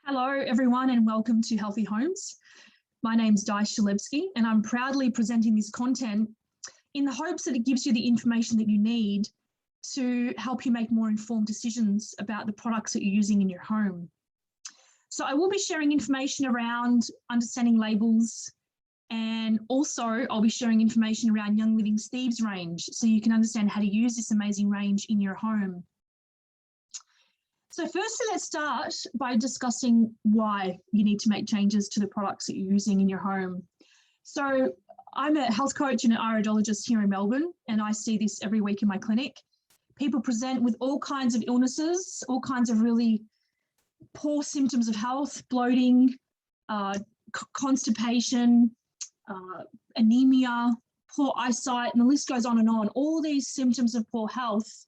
Hello, everyone, and welcome to Healthy Homes. My name's Di Shalevsky, and I'm proudly presenting this content in the hopes that it gives you the information that you need to help you make more informed decisions about the products that you're using in your home. So I will be sharing information around understanding labels, and also I'll be sharing information around Young Living's Thieves range, so you can understand how to use this amazing range in your home. So firstly, let's start by discussing why you need to make changes to the products that you're using in your home. So I'm a health coach and an iridologist here in Melbourne, and I see this every week in my clinic. People present with all kinds of illnesses, all kinds of really poor symptoms of health, bloating, constipation, anemia, poor eyesight, and the list goes on and on. All these symptoms of poor health.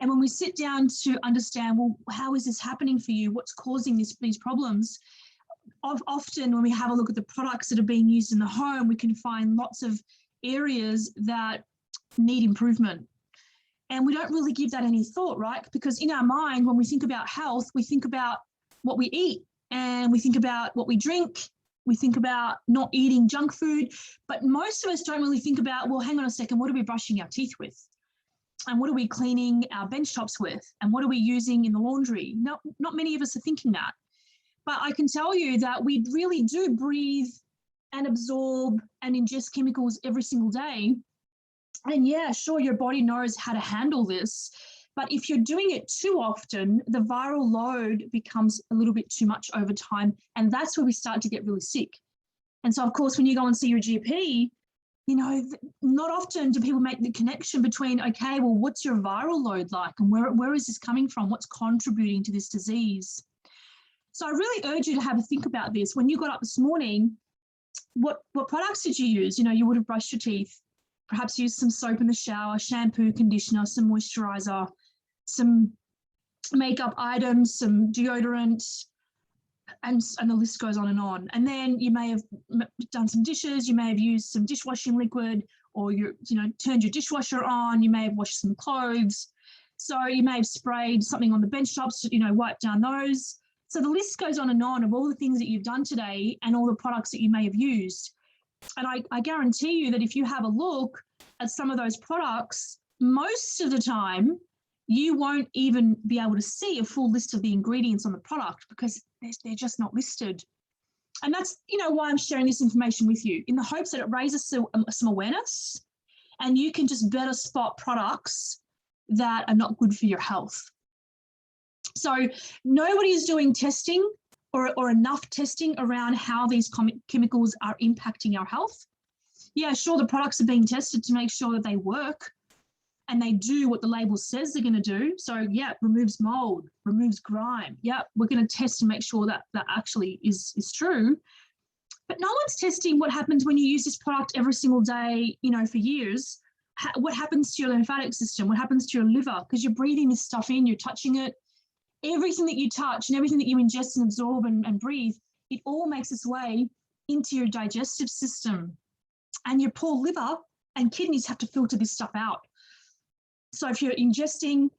And when we sit down to understand, well, how is this happening for you? What's causing these problems? Often when we have a look at the products that are being used in the home, we can find lots of areas that need improvement. And we don't really give that any thought, right? Because in our mind, when we think about health, we think about what we eat and we think about what we drink. We think about not eating junk food, but most of us don't really think about, well, hang on a second, what are we brushing our teeth with? And what are we cleaning our bench tops with? And what are we using in the laundry? Not many of us are thinking that. But I can tell you that we really do breathe and absorb and ingest chemicals every single day. And yeah, sure, your body knows how to handle this. But if you're doing it too often, the viral load becomes a little bit too much over time. And that's where we start to get really sick. And so, of course, when you go and see your GP, you know, not often do people make the connection between, okay, well, what's your viral load like? And where is this coming from? What's contributing to this disease? So I really urge you to have a think about this. When you got up this morning, what products did you use? You know, you would have brushed your teeth, perhaps used some soap in the shower, shampoo, conditioner, some moisturizer, some makeup items, some deodorant, and the list goes on. And then you may have done some dishes, you may have used some dishwashing liquid, or turned your dishwasher on, you may have washed some clothes. So you may have sprayed something on the bench tops, wiped down those. So the list goes on of all the things that you've done today and all the products that you may have used. And I guarantee you that if you have a look at some of those products, most of the time, you won't even be able to see a full list of the ingredients on the product because they're just not listed. And that's, why I'm sharing this information with you, in the hopes that it raises some awareness and you can just better spot products that are not good for your health. So nobody is doing testing or enough testing around how these chemicals are impacting our health. Yeah, sure, the products are being tested to make sure that they work and they do what the label says they're going to do. So yeah, removes mold, removes grime. Yeah, we're going to test to make sure that that actually is true. But no one's testing what happens when you use this product every single day, for years. What happens to your lymphatic system? What happens to your liver? Because you're breathing this stuff in, you're touching it. Everything that you touch and everything that you ingest and absorb and breathe, it all makes its way into your digestive system. And your poor liver and kidneys have to filter this stuff out. So if you're ingesting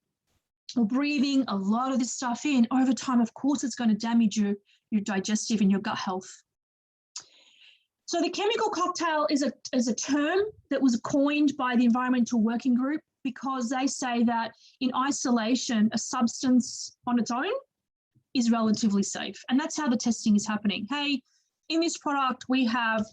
or breathing a lot of this stuff in, over time, of course, it's going to damage your digestive and your gut health. So the chemical cocktail is a term that was coined by the Environmental Working Group because they say that in isolation, a substance on its own is relatively safe. And that's how the testing is happening. Hey, in this product, we have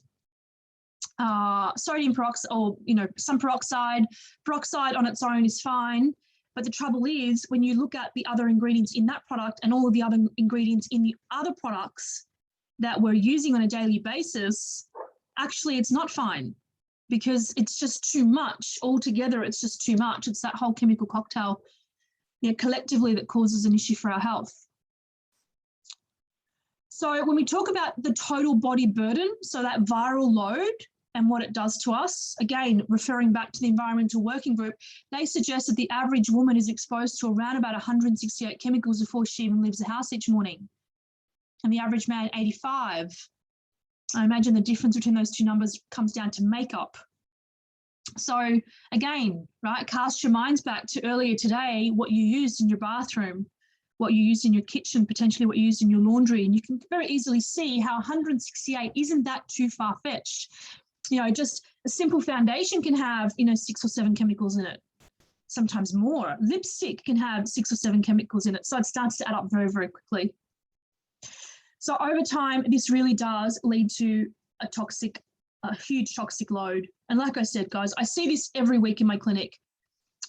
sodium peroxide, or some peroxide. Peroxide on its own is fine, but the trouble is when you look at the other ingredients in that product and all of the other ingredients in the other products that we're using on a daily basis, actually it's not fine because it's just too much altogether. It's just too much. It's that whole chemical cocktail, collectively that causes an issue for our health. So when we talk about the total body burden, so that viral load, and what it does to us, again, referring back to the Environmental Working Group, they suggest that the average woman is exposed to around about 168 chemicals before she even leaves the house each morning. And the average man, 85. I imagine the difference between those two numbers comes down to makeup. So again, right, cast your minds back to earlier today, what you used in your bathroom, what you used in your kitchen, potentially what you used in your laundry. And you can very easily see how 168 isn't that too far-fetched. You know, just a simple foundation can have, you know, 6 or 7 chemicals in it, sometimes more. Lipstick can have 6 or 7 chemicals in it. So it starts to add up very, very quickly. So over time, this really does lead to a huge toxic load. And like I said, guys, I see this every week in my clinic.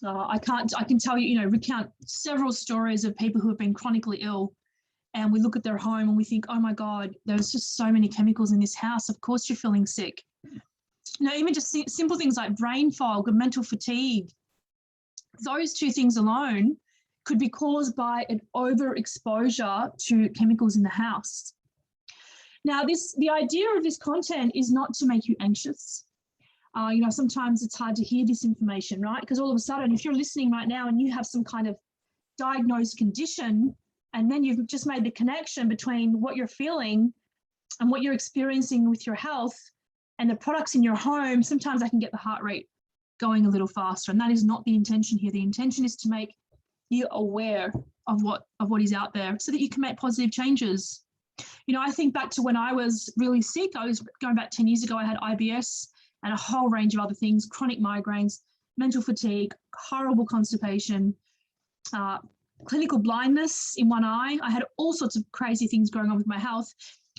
I can tell you, you know, recount several stories of people who have been chronically ill, and we look at their home and we think, oh my God, there's just so many chemicals in this house. Of course you're feeling sick. You know, even just simple things like brain fog and mental fatigue. Those 2 things alone could be caused by an overexposure to chemicals in the house. Now, the idea of this content is not to make you anxious. You know, sometimes it's hard to hear this information, right? Because all of a sudden, if you're listening right now and you have some kind of diagnosed condition, and then you've just made the connection between what you're feeling and what you're experiencing with your health and the products in your home, sometimes I can get the heart rate going a little faster. And that is not the intention here. The intention is to make you aware of what is out there so that you can make positive changes. You know, I think back to when I was really sick. I was going back 10 years ago. I had IBS and a whole range of other things, chronic migraines, mental fatigue, horrible constipation, clinical blindness in one eye. I had all sorts of crazy things going on with my health.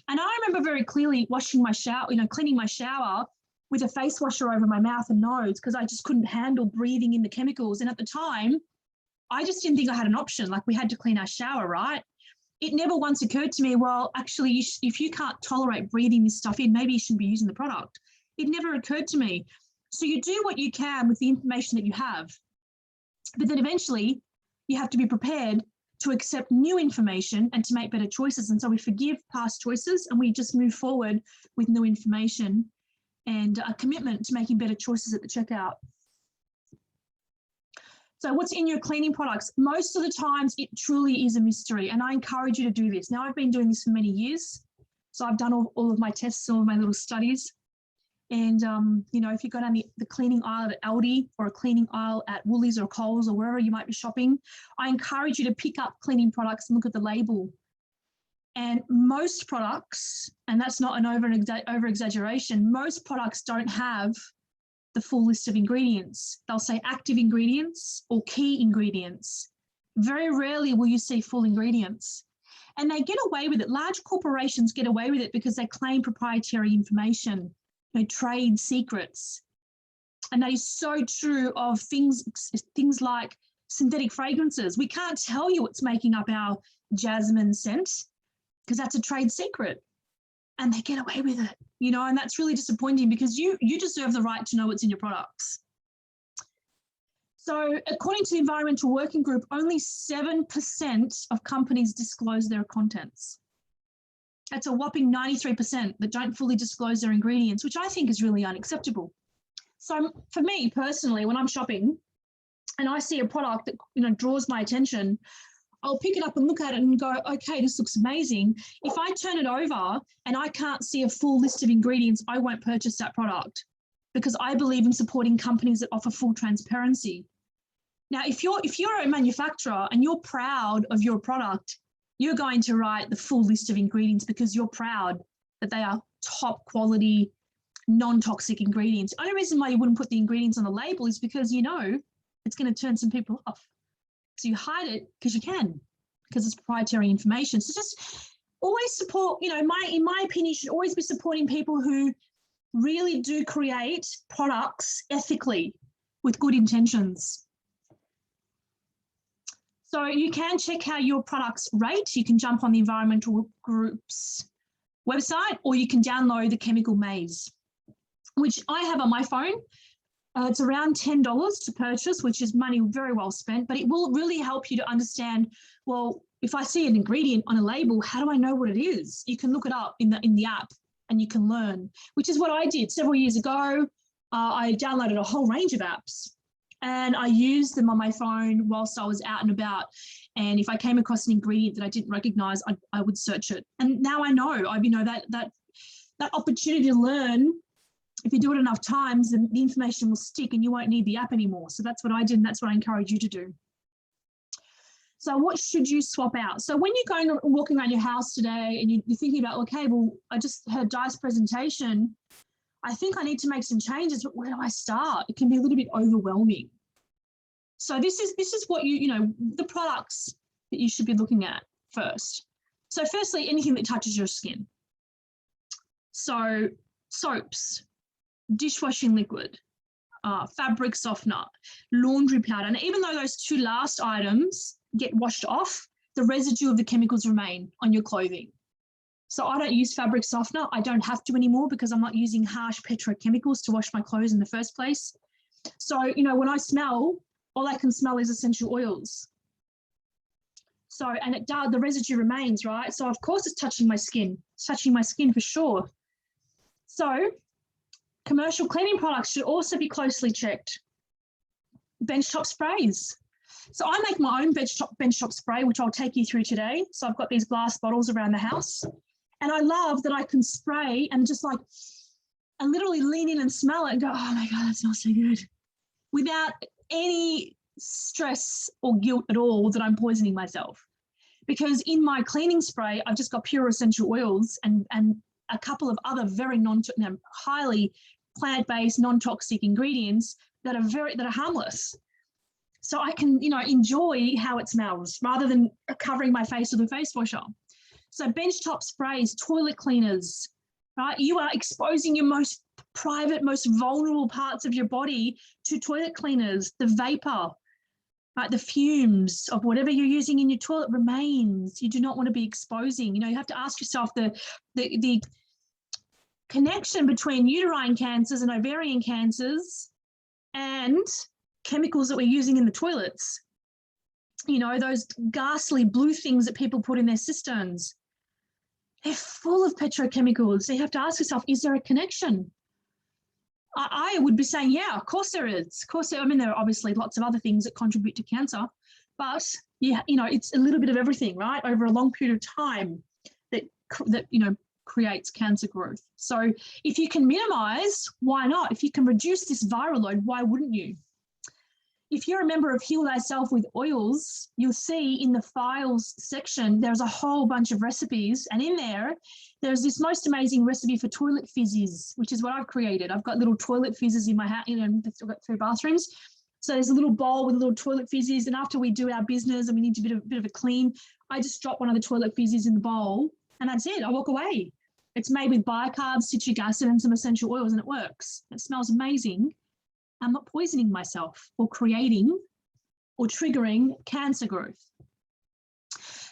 And I remember very clearly washing my shower, you know, cleaning my shower with a face washer over my mouth and nose because I just couldn't handle breathing in the chemicals. And at the time, I just didn't think I had an option. Like, we had to clean our shower, right? It never once occurred to me, well, actually, if you can't tolerate breathing this stuff in, maybe you shouldn't be using the product. It never occurred to me. So you do what you can with the information that you have. But then eventually, you have to be prepared to accept new information and to make better choices. And so we forgive past choices and we just move forward with new information and a commitment to making better choices at the checkout. So what's in your cleaning products? Most of the times it truly is a mystery, and I encourage you to do this. Now, I've been doing this for many years. So I've done all of my tests, all of my little studies. And, you know, if you go down the cleaning aisle at Aldi or a cleaning aisle at Woolies or Coles or wherever you might be shopping, I encourage you to pick up cleaning products and look at the label. And most products, and that's not an over-exaggeration, most products don't have the full list of ingredients. They'll say active ingredients or key ingredients. Very rarely will you see full ingredients. And they get away with it. Large corporations get away with it because they claim proprietary information, you know, trade secrets. And that is so true of things like synthetic fragrances. We can't tell you what's making up our jasmine scent because that's a trade secret. And they get away with it, you know, and that's really disappointing because you deserve the right to know what's in your products. So according to the Environmental Working Group, only 7% of companies disclose their contents. That's a whopping 93% that don't fully disclose their ingredients, which I think is really unacceptable. So for me personally, when I'm shopping and I see a product that, you know, draws my attention, I'll pick it up and look at it and go, okay, this looks amazing. If I turn it over and I can't see a full list of ingredients, I won't purchase that product because I believe in supporting companies that offer full transparency. Now, if you're a manufacturer and you're proud of your product, you're going to write the full list of ingredients because you're proud that they are top quality, non-toxic ingredients. The only reason why you wouldn't put the ingredients on the label is because you know it's going to turn some people off. So you hide it because you can, because it's proprietary information. So just always support, you know, in my opinion, you should always be supporting people who really do create products ethically with good intentions. So you can check how your products rate. You can jump on the Environmental Group's website, or you can download the Chemical Maze, which I have on my phone. It's around $10 to purchase, which is money very well spent, but it will really help you to understand, well, if I see an ingredient on a label, how do I know what it is? You can look it up in the app and you can learn, which is what I did several years ago. I downloaded a whole range of apps and I used them on my phone whilst I was out and about. And if I came across an ingredient that I didn't recognize, I would search it. And now I know, that opportunity to learn, if you do it enough times, then the information will stick and you won't need the app anymore. So that's what I did, and that's what I encourage you to do. So what should you swap out? So when you're going walking around your house today and you're thinking about, okay, well, I just heard Di's presentation. I think I need to make some changes, but where do I start? It can be a little bit overwhelming. So this is what the products that you should be looking at first. So firstly, anything that touches your skin. So soaps, dishwashing liquid, fabric softener, laundry powder. And even though those two last items get washed off, the residue of the chemicals remain on your clothing. So I don't use fabric softener. I don't have to anymore because I'm not using harsh petrochemicals to wash my clothes in the first place. So, when I smell, all I can smell is essential oils. So, and the residue remains, right? So of course it's touching my skin. It's touching my skin for sure. So commercial cleaning products should also be closely checked. Benchtop sprays. So I make my own benchtop spray, which I'll take you through today. So I've got these glass bottles around the house. And I love that I can spray and just and literally lean in and smell it and go, oh my God, that smells so good. Without any stress or guilt at all that I'm poisoning myself. Because in my cleaning spray, I've just got pure essential oils and a couple of other very highly plant-based, non-toxic ingredients that are harmless. So I can, enjoy how it smells rather than covering my face with a face washer. So benchtop sprays, toilet cleaners, right? You are exposing your most private, most vulnerable parts of your body to toilet cleaners. The vapor, right? The fumes of whatever you're using in your toilet remains. You do not want to be exposing. You have to ask yourself the connection between uterine cancers and ovarian cancers and chemicals that we're using in the toilets. Those ghastly blue things that people put in their cisterns. They're full of petrochemicals. So you have to ask yourself, is there a connection? I would be saying, yeah, of course there is. Of course, there are obviously lots of other things that contribute to cancer, but yeah, it's a little bit of everything, right? Over a long period of time that creates cancer growth. So if you can minimize, why not? If you can reduce this viral load, why wouldn't you? If you're a member of Heal Thyself with Oils, you'll see in the files section, there's a whole bunch of recipes. And in there's this most amazing recipe for toilet fizzes, which is what I've created. I've got little toilet fizzes in my house, I've got 3 bathrooms. So there's a little bowl with little toilet fizzes. And after we do our business and we need a bit of a clean, I just drop one of the toilet fizzes in the bowl and that's it. I walk away. It's made with bicarb, citric acid, and some essential oils, and it works. It smells amazing. I'm not poisoning myself or creating or triggering cancer growth.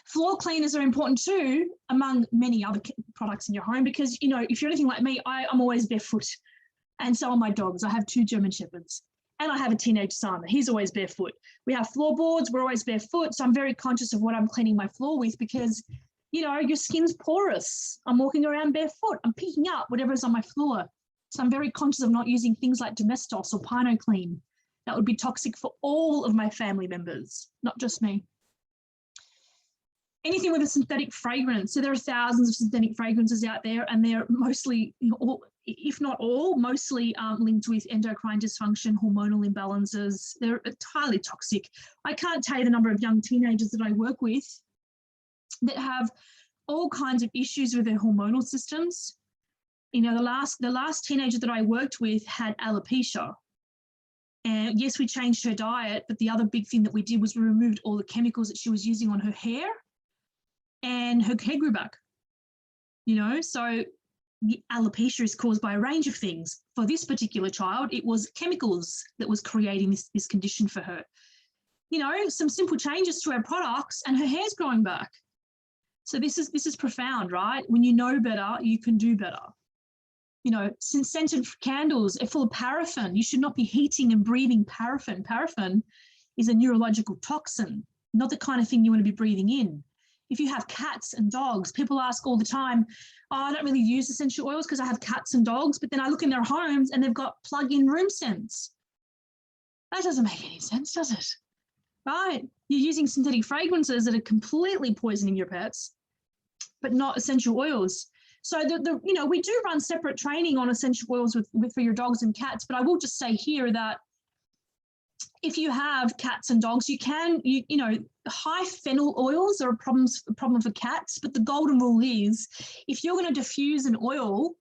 Floor cleaners are important too, among many other products in your home, because, if you're anything like me, I'm always barefoot. And so are my dogs. I have 2 German Shepherds and I have a teenage son. He's always barefoot. We have floorboards. We're always barefoot. So I'm very conscious of what I'm cleaning my floor with because, your skin's porous. I'm walking around barefoot. I'm picking up whatever's on my floor. So I'm very conscious of not using things like Domestos or Pino Clean. That would be toxic for all of my family members, not just me. Anything with a synthetic fragrance. So there are thousands of synthetic fragrances out there, and they're mostly, if not all, mostly linked with endocrine dysfunction, hormonal imbalances. They're highly toxic. I can't tell you the number of young teenagers that I work with that have all kinds of issues with their hormonal systems. The last teenager that I worked with had alopecia. And yes, we changed her diet, but the other big thing that we did was we removed all the chemicals that she was using on her hair, and her hair grew back. So the alopecia is caused by a range of things. For this particular child, it was chemicals that was creating this condition for her. Some simple changes to our products and her hair's growing back. So this is profound, right? When you know better, you can do better. Since scented candles are full of paraffin, you should not be heating and breathing paraffin. Paraffin is a neurological toxin, not the kind of thing you want to be breathing in. If you have cats and dogs, people ask all the time, I don't really use essential oils because I have cats and dogs, but then I look in their homes and they've got plug-in room scents. That doesn't make any sense, does it? Right? You're using synthetic fragrances that are completely poisoning your pets, but not essential oils. So we do run separate training on essential oils for your dogs and cats, but I will just say here that if you have cats and dogs, you know, high phenol oils are a problem for cats, but the golden rule is if you're going to diffuse an oil,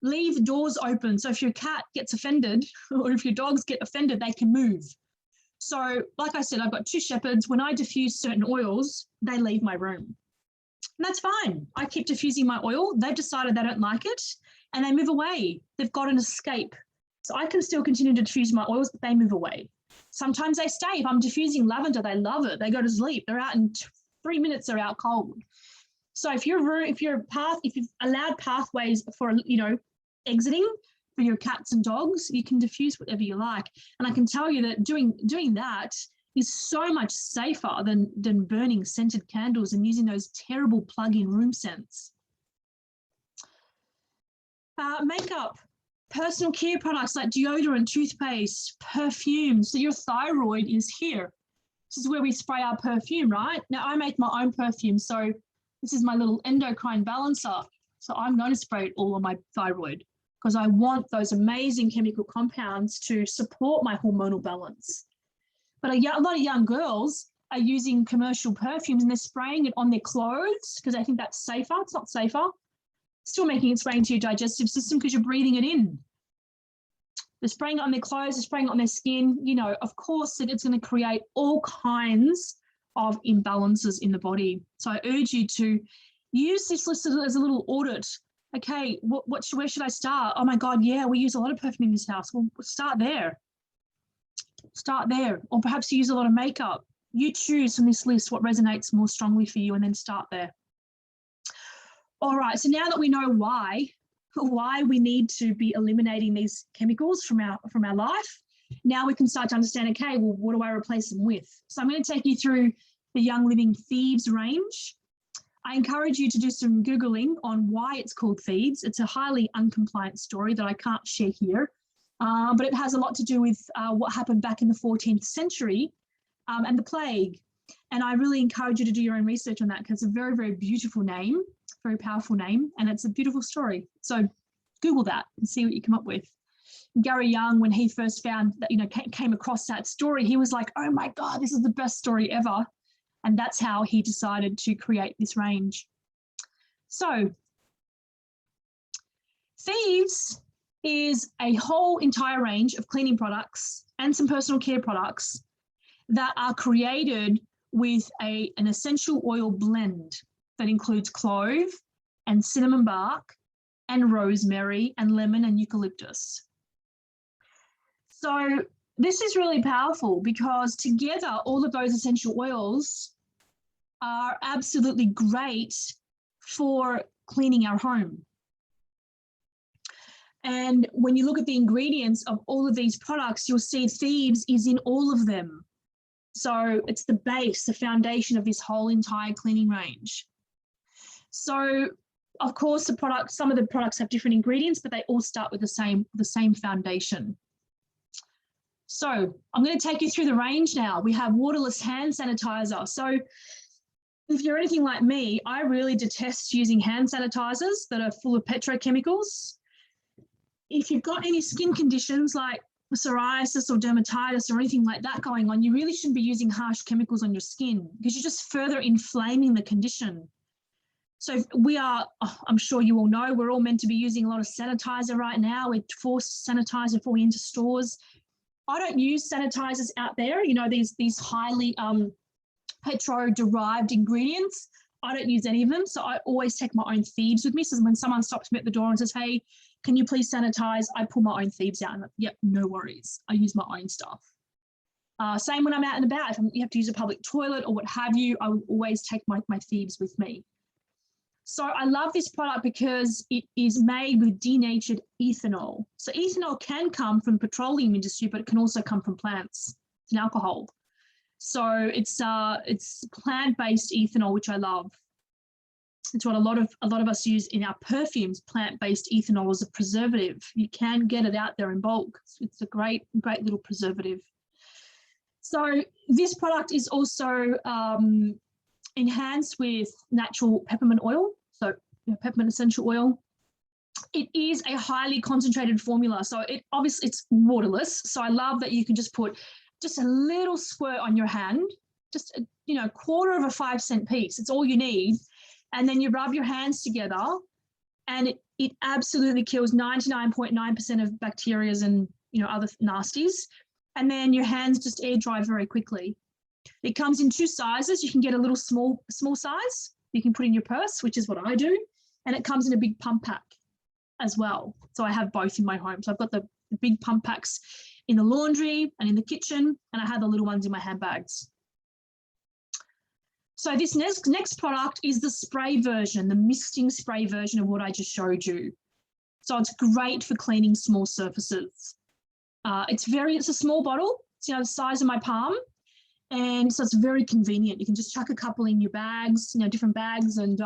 leave doors open. So if your cat gets offended or if your dogs get offended, they can move. So like I said, I've got 2 shepherds. When I diffuse certain oils, they leave my room. And that's fine. I keep diffusing my oil. They've decided they don't like it and they move away. They've got an escape. So I can still continue to diffuse my oils, but they move away. Sometimes they stay. If I'm diffusing lavender, they love it. They go to sleep. They're out in 3 minutes, they're out cold. So if you've allowed pathways for, you know, exiting for your cats and dogs, you can diffuse whatever you like. And I can tell you that doing that is so much safer than burning scented candles and using those terrible plug-in room scents. Makeup, personal care products like deodorant, toothpaste, perfume. So your thyroid is here. This is where we spray our perfume, right? Now I make my own perfume. So this is my little endocrine balancer. So I'm going to spray it all on my thyroid because I want those amazing chemical compounds to support my hormonal balance. But a lot of young girls are using commercial perfumes and they're spraying it on their clothes because they think that's safer. It's not safer. Still making its way into your digestive system because you're breathing it in. They're spraying it on their clothes, they're spraying it on their skin. You know, of course, it's going to create all kinds of imbalances in the body. So I urge you to use this list as a little audit. Okay, where should I start? Oh my God, yeah, we use a lot of perfume in this house. Well, start there. Start there. Or perhaps you use a lot of makeup. You choose from this list what resonates more strongly for you and then start there. All right, so now that we know why we need to be eliminating these chemicals from our life, now we can start to understand, okay, well, what do I replace them with? So I'm going to take you through the Young Living Thieves range. I encourage you to do some Googling on why it's called Thieves. It's a highly uncompliant story that I can't share here, but it has a lot to do with what happened back in the 14th century and the plague. And I really encourage you to do your own research on that because it's a very, very beautiful name, very powerful name, and it's a beautiful story. So Google that and see what you come up with. Gary Young, when he first found that, you know, came across that story, he was like, oh my God, this is the best story ever. And that's how he decided to create this range. So Thieves is a whole entire range of cleaning products and some personal care products that are created with an essential oil blend that includes clove and cinnamon bark and rosemary and lemon and eucalyptus. So this is really powerful because together all of those essential oils are absolutely great for cleaning our home. And when you look at the ingredients of all of these products, you'll see Thieves is in all of them. So it's the base, the foundation of this whole entire cleaning range. So of course, some of the products have different ingredients, but they all start with the same foundation. So I'm going to take you through the range now. We have waterless hand sanitizer. So if you're anything like me, I really detest using hand sanitizers that are full of petrochemicals. If you've got any skin conditions like psoriasis or dermatitis or anything like that going on, you really shouldn't be using harsh chemicals on your skin because you're just further inflaming the condition. So we are, I'm sure you all know, we're all meant to be using a lot of sanitizer right now. We're forced to sanitize before we enter stores. I don't use sanitizers out there, you know, these highly petro-derived ingredients. I don't use any of them. So I always take my own Thieves with me. So when someone stops me at the door and says, hey, can you please sanitize? I pull my own Thieves out and I'm like, yep, no worries. I use my own stuff. Same when I'm out and about. If you have to use a public toilet or what have you, I will always take my Thieves with me. So I love this product because it is made with denatured ethanol. So ethanol can come from the petroleum industry, but it can also come from plants. It's an alcohol. So it's plant-based ethanol, which I love. It's what a lot of us use in our perfumes, plant-based ethanol as a preservative. You can get it out there in bulk. It's a great little preservative. So this product is also enhanced with natural peppermint oil, so peppermint essential oil. It is a highly concentrated formula, so obviously it's waterless. So I love that you can just put just a little squirt on your hand, just a, you know, 1/4 of a 5-cent piece. It's all you need. And then you rub your hands together, and it absolutely kills 99.9% of bacteria and, you know, other nasties. And then your hands just air dry very quickly. It comes in 2 sizes. You can get a little small size you can put in your purse, which is what I do. And it comes in a big pump pack as well. So I have both in my home. So I've got the big pump packs in the laundry and in the kitchen, and I have the little ones in my handbags. So this next product is the spray version, the misting spray version of what I just showed you. So it's great for cleaning small surfaces. It's a small bottle. It's, you know, the size of my palm. And so it's very convenient. You can just chuck a couple in your bags, you know, different bags. And,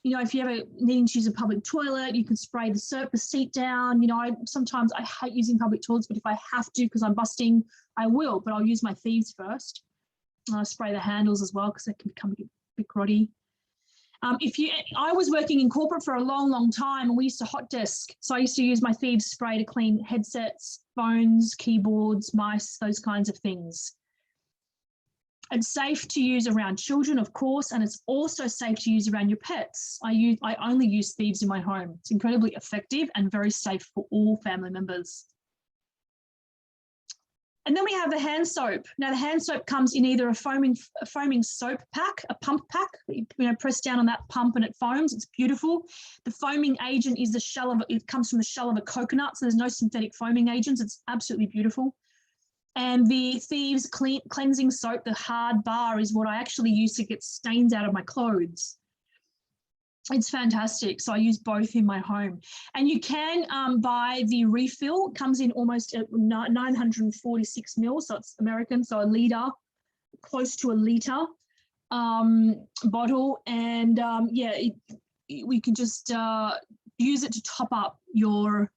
you know, if you're ever needing to use a public toilet, you can spray the seat down. You know, sometimes I hate using public toilets, but if I have to because I'm busting, I will. But I'll use my Thieves first. I'll spray the handles as well because they can become a bit grotty. I was working in corporate for a long time, and we used to hot desk. So I used to use my Thieves spray to clean headsets, phones, keyboards, mice, those kinds of things. It's safe to use around children, of course, and it's also safe to use around your pets. I only use Thieves in my home. It's incredibly effective and very safe for all family members. And then we have the hand soap. Now the hand soap comes in either a foaming soap pack, a pump pack. You know, press down on that pump and it foams. It's beautiful. The foaming agent is it comes from the shell of a coconut, so there's no synthetic foaming agents. It's absolutely beautiful. And the Thieves cleansing soap, the hard bar, is what I actually use to get stains out of my clothes. It's fantastic. So I use both in my home. And you can buy the refill. It comes in almost 946 mils, so it's American, so a litre, close to a litre bottle. And yeah, we can just use it to top up your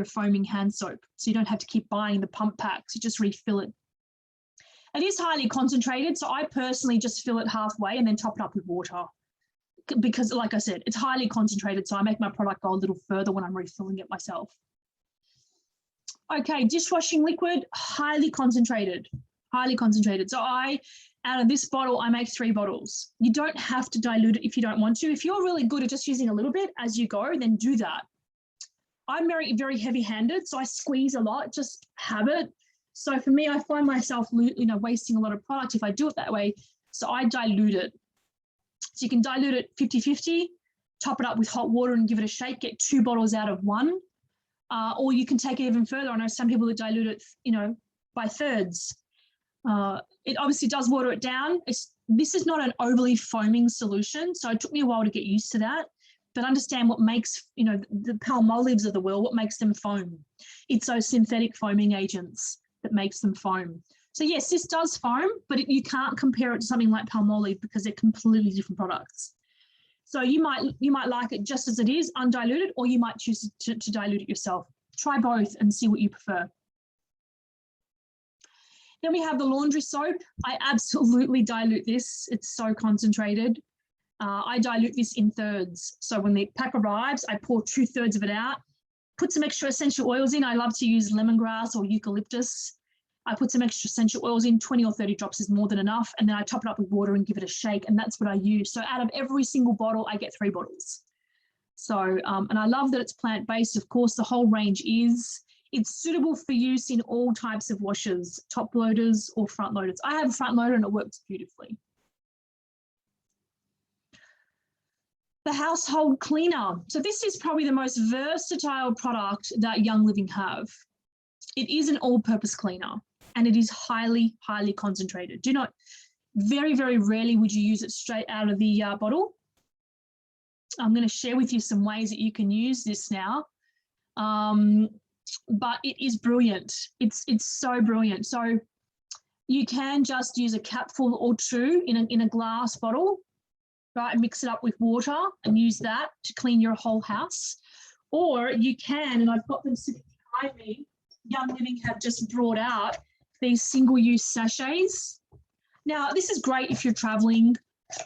foaming hand soap, so you don't have to keep buying the pump packs. You just refill it. It is highly concentrated, so I personally just fill it halfway and then top it up with water, because like I said, it's highly concentrated, so I make my product go a little further when I'm refilling it myself. Okay, dishwashing liquid, highly concentrated. So out of this bottle, I make 3 bottles. You don't have to dilute it if you don't want to. If you're really good at just using a little bit as you go, then do that. I'm very heavy-handed, so I squeeze a lot, just habit. So for me, I find myself, you know, wasting a lot of product if I do it that way. So I dilute it. So you can dilute it 50-50, top it up with hot water and give it a shake, get 2 bottles out of 1. Or you can take it even further. I know some people that dilute it, you know, by thirds. It obviously does water it down. This is not an overly foaming solution, so it took me a while to get used to that. But understand what makes, you know, the palmolives of the world, what makes them foam. It's those synthetic foaming agents that makes them foam. So yes, this does foam, but you can't compare it to something like palmolive because they're completely different products. So you might like it just as it is, undiluted, or you might choose to dilute it yourself. Try both and see what you prefer. Then we have the laundry soap. I absolutely dilute this. It's so concentrated. I dilute this in thirds. So when the pack arrives, I pour 2/3 of it out, put some extra essential oils in. I love to use lemongrass or eucalyptus. I put some extra essential oils in, 20 or 30 drops is more than enough. And then I top it up with water and give it a shake. And that's what I use. So out of every single bottle, I get 3 bottles. So, and I love that it's plant-based. Of course, the whole range is. It's suitable for use in all types of washers, top loaders or front loaders. I have a front loader and it works beautifully. The household cleaner. So this is probably the most versatile product that Young Living have. It is an all-purpose cleaner and it is highly concentrated. Very rarely would you use it straight out of the bottle. I'm going to share with you some ways that you can use this now. But it is brilliant. It's so brilliant. So you can just use a capful or 2 in a glass bottle, right, and mix it up with water and use that to clean your whole house. Or you can, and I've got them sitting behind me, Young Living have just brought out these single-use sachets. Now, this is great if you're traveling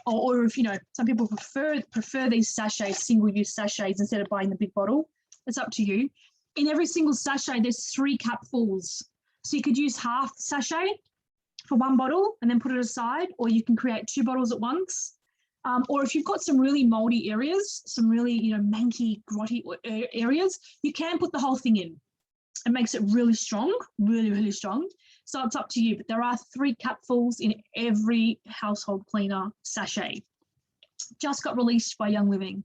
or if, you know, some people prefer these sachets, single-use sachets, instead of buying the big bottle. It's up to you. In every single sachet, there's 3 capfuls. So you could use half sachet for one bottle and then put it aside, or you can create 2 bottles at once. Or if you've got some really moldy areas, some really, manky, grotty areas, you can put the whole thing in. It makes it really strong, really, really strong. So it's up to you, but there are 3 capfuls in every household cleaner sachet. Just got released by Young Living.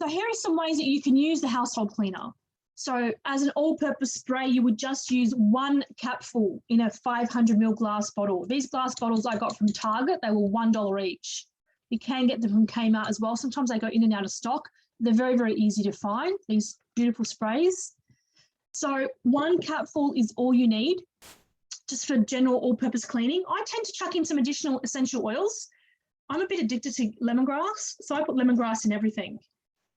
So here are some ways that you can use the household cleaner. So as an all-purpose spray, you would just use 1 capful in a 500 ml glass bottle. These glass bottles I got from Target, they were $1 each. You can get them from Kmart as well. Sometimes they go in and out of stock. They're very, very easy to find, these beautiful sprays. So 1 capful is all you need, just for general all-purpose cleaning. I tend to chuck in some additional essential oils. I'm a bit addicted to lemongrass, so I put lemongrass in everything.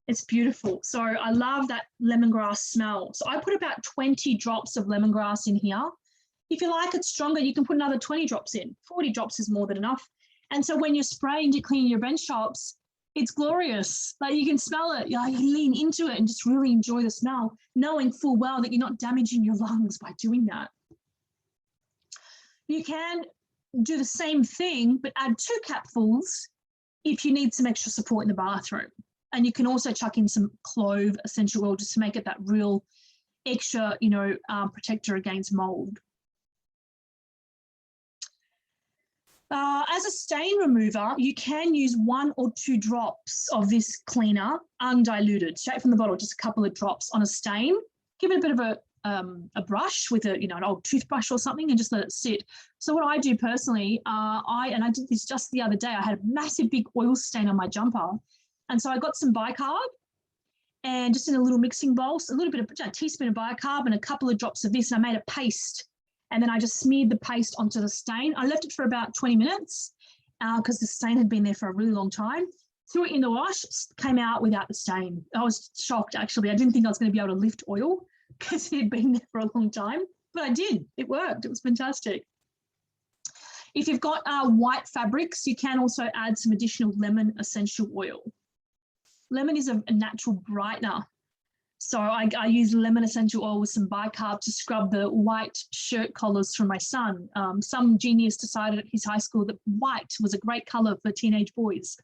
It's beautiful. So I love that lemongrass smell. So I put about 20 drops of lemongrass in here. If you like it stronger, you can put another 20 drops in. 40 drops is more than enough. And so when you're spraying to clean your bench tops, it's glorious. Like, you can smell it. You lean into it and just really enjoy the smell, knowing full well that you're not damaging your lungs by doing that. You can do the same thing, but add 2 capfuls if you need some extra support in the bathroom. And you can also chuck in some clove essential oil just to make it that real extra, protector against mold. As a stain remover, you can use 1 or 2 drops of this cleaner undiluted, straight from the bottle, just a couple of drops on a stain. Give it a bit of a brush with an old toothbrush or something, and just let it sit. So what I do personally, I did this just the other day. I had a massive big oil stain on my jumper. And so I got some bicarb, and just in a little mixing bowl, so a little bit of a teaspoon of bicarb and a couple of drops of this, and I made a paste. And then I just smeared the paste onto the stain. I left it for about 20 minutes because the stain had been there for a really long time. Threw it in the wash, came out without the stain. I was shocked, actually. I didn't think I was going to be able to lift oil because it had been there for a long time, but I did. It worked. It was fantastic. If you've got white fabrics, you can also add some additional lemon essential oil. Lemon is a natural brightener. So I use lemon essential oil with some bicarb to scrub the white shirt collars from my son. Some genius decided at his high school that white was a great colour for teenage boys.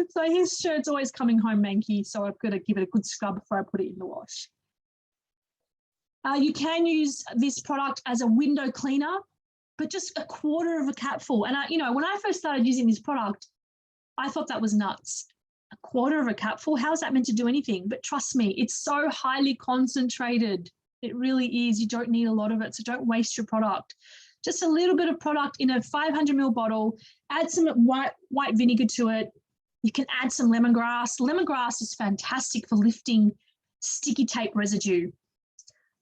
So his shirt's always coming home manky, so I've got to give it a good scrub before I put it in the wash. You can use this product as a window cleaner, but just a quarter of a capful. And when I first started using this product, I thought that was nuts. A quarter of a capful, how's that meant to do anything? But trust me, it's so highly concentrated. It really is. You don't need a lot of it, so don't waste your product. Just a little bit of product in a 500 ml bottle, add some white vinegar to it. You can add some lemongrass. Lemongrass is fantastic for lifting sticky tape residue.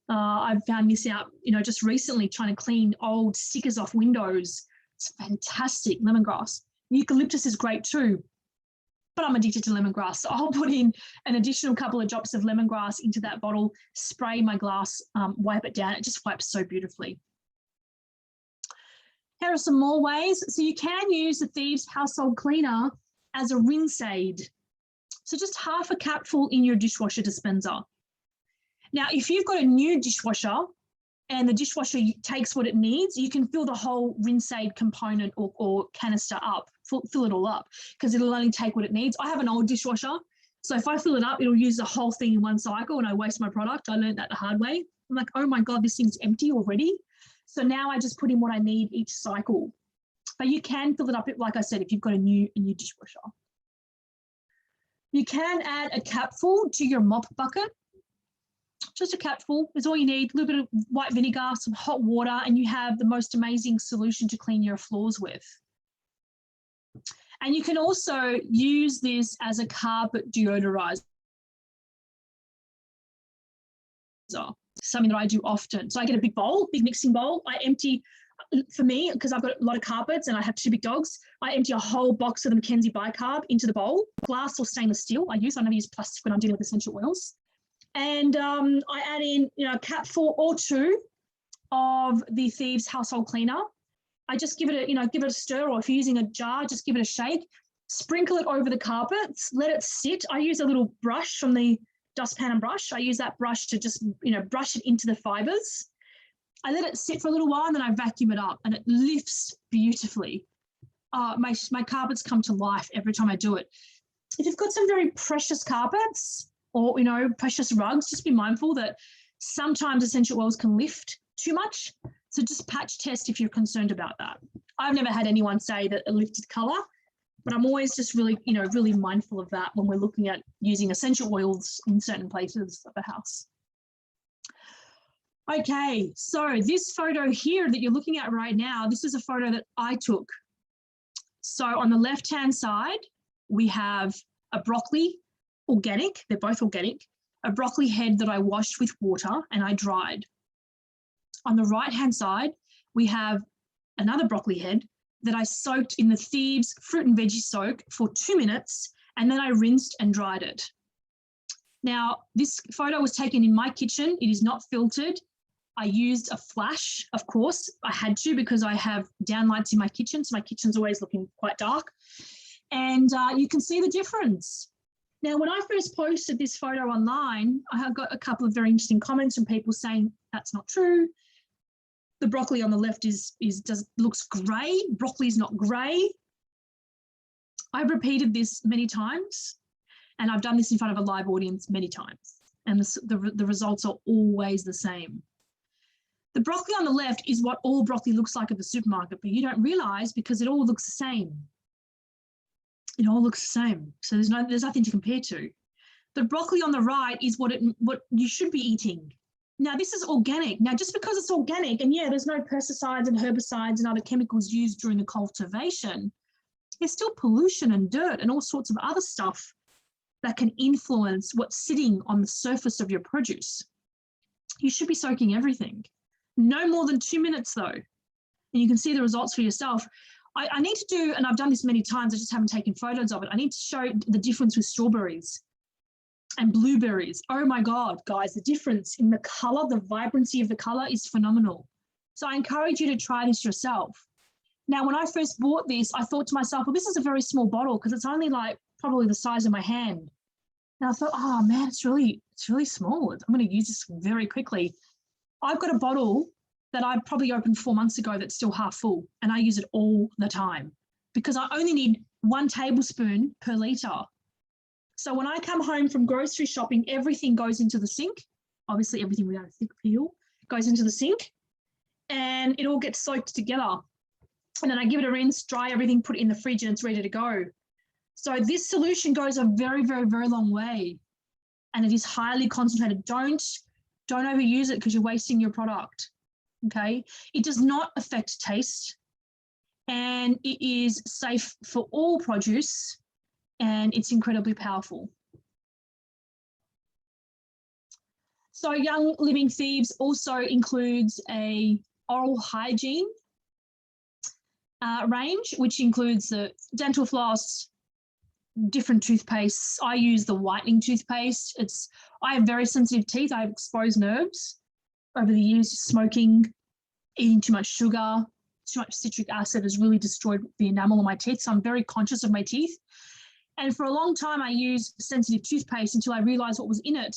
I've found this out, just recently trying to clean old stickers off windows. It's fantastic, lemongrass. Eucalyptus is great too, but I'm addicted to lemongrass. So I'll put in an additional couple of drops of lemongrass into that bottle, spray my glass, wipe it down. It just wipes so beautifully. Here are some more ways. So you can use the Thieves household cleaner as a rinse aid. So just half a capful in your dishwasher dispenser. Now, if you've got a new dishwasher and the dishwasher takes what it needs, you can fill the whole rinse aid component or canister up, fill it all up, because it'll only take what it needs. I have an old dishwasher, so if I fill it up, it'll use the whole thing in one cycle and I waste my product. I learned that the hard way. I'm like, oh my God, this thing's empty already. So now I just put in what I need each cycle. But you can fill it up, like I said, if you've got a new dishwasher. You can add a capful to your mop bucket. Just a capful is all you need. A little bit of white vinegar, some hot water, and you have the most amazing solution to clean your floors with. And you can also use this as a carpet deodorizer. Something that I do often. So I get a big bowl, big mixing bowl. I empty, for me, because I've got a lot of carpets and I have 2 big dogs, I empty a whole box of the Mackenzie bicarb into the bowl. Glass or stainless steel I use. I never use plastic when I'm dealing with essential oils. And I add in, a capful or 2 of the Thieves household cleaner. I just give it a stir, or if you're using a jar, just give it a shake. Sprinkle it over the carpets, let it sit. I use a little brush from the dustpan and brush. I use that brush to just, brush it into the fibers. I let it sit for a little while and then I vacuum it up and it lifts beautifully. My carpets come to life every time I do it. If you've got some very precious carpets or, precious rugs, just be mindful that sometimes essential oils can lift too much. So just patch test if you're concerned about that. I've never had anyone say that a lifted color, but I'm always just really, really mindful of that when we're looking at using essential oils in certain places of the house. Okay, so this photo here that you're looking at right now, this is a photo that I took. So on the left-hand side, we have a broccoli, organic, they're both organic, a broccoli head that I washed with water and I dried. On the right-hand side, we have another broccoli head that I soaked in the Thieves fruit and veggie soak for 2 minutes, and then I rinsed and dried it. Now, this photo was taken in my kitchen. It is not filtered. I used a flash, of course. I had to because I have downlights in my kitchen, so my kitchen's always looking quite dark. And you can see the difference. Now, when I first posted this photo online, I have got a couple of very interesting comments from people saying that's not true. The broccoli on the left looks grey. Broccoli is not grey. I've repeated this many times, and I've done this in front of a live audience many times, and the results are always the same. The broccoli on the left is what all broccoli looks like at the supermarket, but you don't realise because it all looks the same. It all looks the same, so there's nothing to compare to. The broccoli on the right is what you should be eating. Now, this is organic. Now, just because it's organic, and yeah, there's no pesticides and herbicides and other chemicals used during the cultivation, there's still pollution and dirt and all sorts of other stuff that can influence what's sitting on the surface of your produce. You should be soaking everything. No more than 2 minutes, though, and you can see the results for yourself. I need to do, and I've done this many times, I just haven't taken photos of it. I need to show the difference with strawberries and blueberries. Oh my God, guys, the difference in the color, the vibrancy of the color is phenomenal. So I encourage you to try this yourself. Now, when I first bought this, I thought to myself, well, this is a very small bottle because it's only like probably the size of my hand. And I thought, oh man, it's really small. I'm going to use this very quickly. I've got a bottle that I probably opened 4 months ago that's still half full, and I use it all the time because I only need 1 tablespoon per litre. So when I come home from grocery shopping, everything goes into the sink. Obviously, everything without a thick peel goes into the sink, and it all gets soaked together. And then I give it a rinse, dry everything, put it in the fridge, and it's ready to go. So this solution goes a very, very, very long way, and it is highly concentrated. Don't overuse it because you're wasting your product. Okay, it does not affect taste, and it is safe for all produce, and it's incredibly powerful. So Young Living Thieves also includes a oral hygiene range, which includes the dental floss, different toothpastes. I use the whitening toothpaste. I have very sensitive teeth. I have exposed nerves over the years. Smoking, eating too much sugar, too much citric acid has really destroyed the enamel on my teeth. So I'm very conscious of my teeth. And for a long time, I used sensitive toothpaste until I realized what was in it.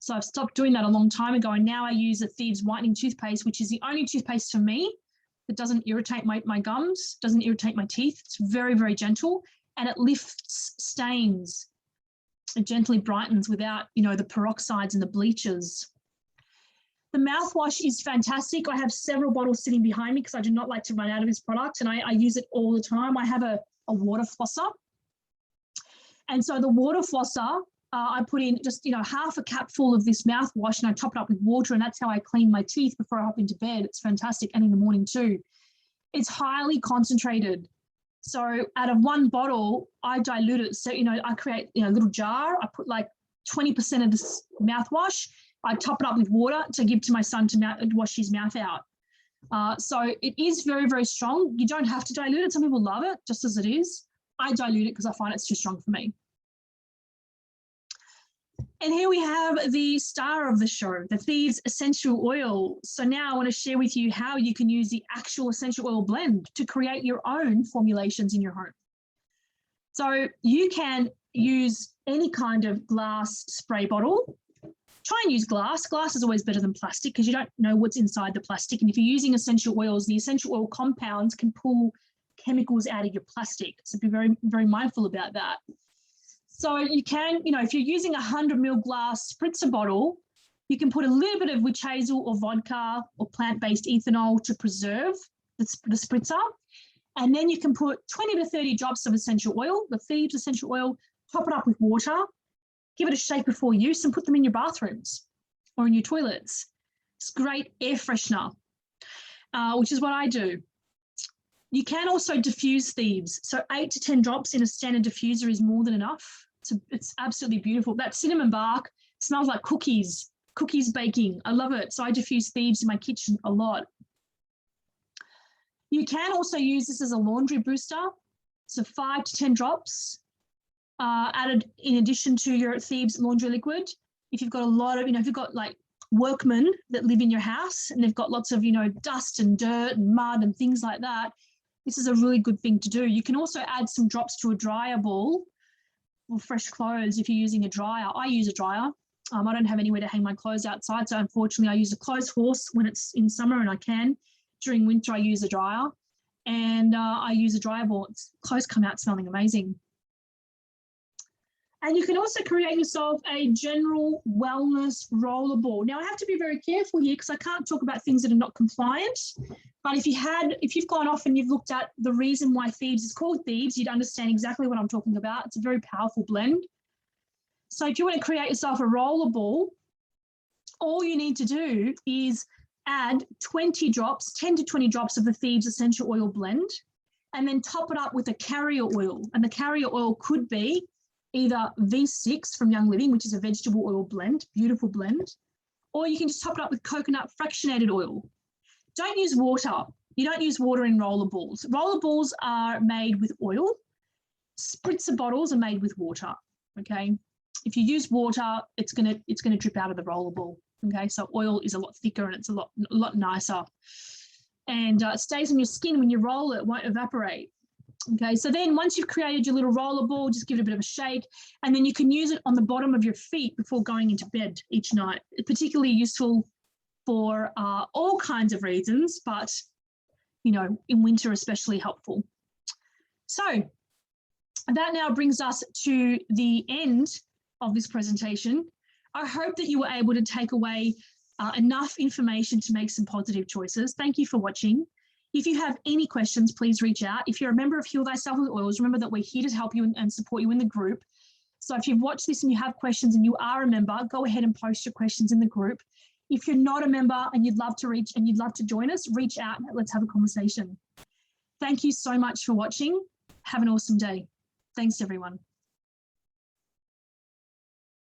So I've stopped doing that a long time ago. And now I use a Thieves whitening toothpaste, which is the only toothpaste for me that doesn't irritate my gums, doesn't irritate my teeth. It's very, very gentle, and it lifts stains. It gently brightens without, the peroxides and the bleaches. The mouthwash is fantastic. I have several bottles sitting behind me because I do not like to run out of this product, and I use it all the time. I have a water flosser. And so the water flosser, I put in just, half a cup full of this mouthwash, and I top it up with water, and that's how I clean my teeth before I hop into bed. It's fantastic, and in the morning too. It's highly concentrated. So out of 1 bottle, I dilute it. So, I create, a little jar. I put like 20% of this mouthwash. I top it up with water to give to my son to wash his mouth out. So it is very, very strong. You don't have to dilute it. Some people love it just as it is. I dilute it because I find it's too strong for me. And here we have the star of the show, the Thieves essential oil. So now I want to share with you how you can use the actual essential oil blend to create your own formulations in your home. So you can use any kind of glass spray bottle, Try and use glass. Glass is always better than plastic because you don't know what's inside the plastic. And if you're using essential oils, the essential oil compounds can pull chemicals out of your plastic. So be very, very mindful about that. So you can, if you're using a 100 ml glass spritzer bottle, you can put a little bit of witch hazel or vodka or plant-based ethanol to preserve the spritzer. And then you can put 20 to 30 drops of essential oil, the Thieves essential oil, top it up with water, give it a shake before use and put them in your bathrooms or in your toilets. It's great air freshener, which is what I do. You can also diffuse Thieves. So 8 to 10 drops in a standard diffuser is more than enough. It's absolutely beautiful. That cinnamon bark smells like cookies baking. I love it. So I diffuse Thieves in my kitchen a lot. You can also use this as a laundry booster. So 5 to 10 drops added in addition to your Thieves laundry liquid. If you've got a lot of, if you've got like workmen that live in your house and they've got lots of, dust and dirt and mud and things like that, this is a really good thing to do. You can also add some drops to a dryer ball or fresh clothes if you're using a dryer. I use a dryer. I don't have anywhere to hang my clothes outside, so unfortunately I use a clothes horse when it's in summer and I can. During winter, I use a dryer, and I use a dryer ball. Clothes come out smelling amazing. And you can also create yourself a general wellness roller ball. Now, I have to be very careful here because I can't talk about things that are not compliant. But if you've gone off and you've looked at the reason why Thieves is called Thieves, you'd understand exactly what I'm talking about. It's a very powerful blend. So if you want to create yourself a roller ball, all you need to do is add 10 to 20 drops of the Thieves essential oil blend, and then top it up with a carrier oil. And the carrier oil could be either V6 from Young Living, which is a vegetable oil blend, beautiful blend, or you can just top it up with coconut fractionated oil. Don't use water. You don't use water in roller balls. Roller balls are made with oil. Spritzer bottles are made with water, okay? If you use water, it's gonna drip out of the roller ball. Okay, so oil is a lot thicker and it's a lot nicer, and it stays on your skin when you roll it. It won't evaporate. Okay, so then once you've created your little roller ball, just give it a bit of a shake, and then you can use it on the bottom of your feet before going into bed each night. It's particularly useful for all kinds of reasons, but in winter especially helpful. So that now brings us to the end of this presentation. I hope that you were able to take away enough information to make some positive choices. Thank you for watching. If you have any questions, please reach out. If you're a member of Heal Thyself with Oils, remember that we're here to help you and support you in the group. So if you've watched this and you have questions and you are a member, go ahead and post your questions in the group. If you're not a member and you'd love to join us, reach out and let's have a conversation. Thank you so much for watching. Have an awesome day. Thanks, everyone.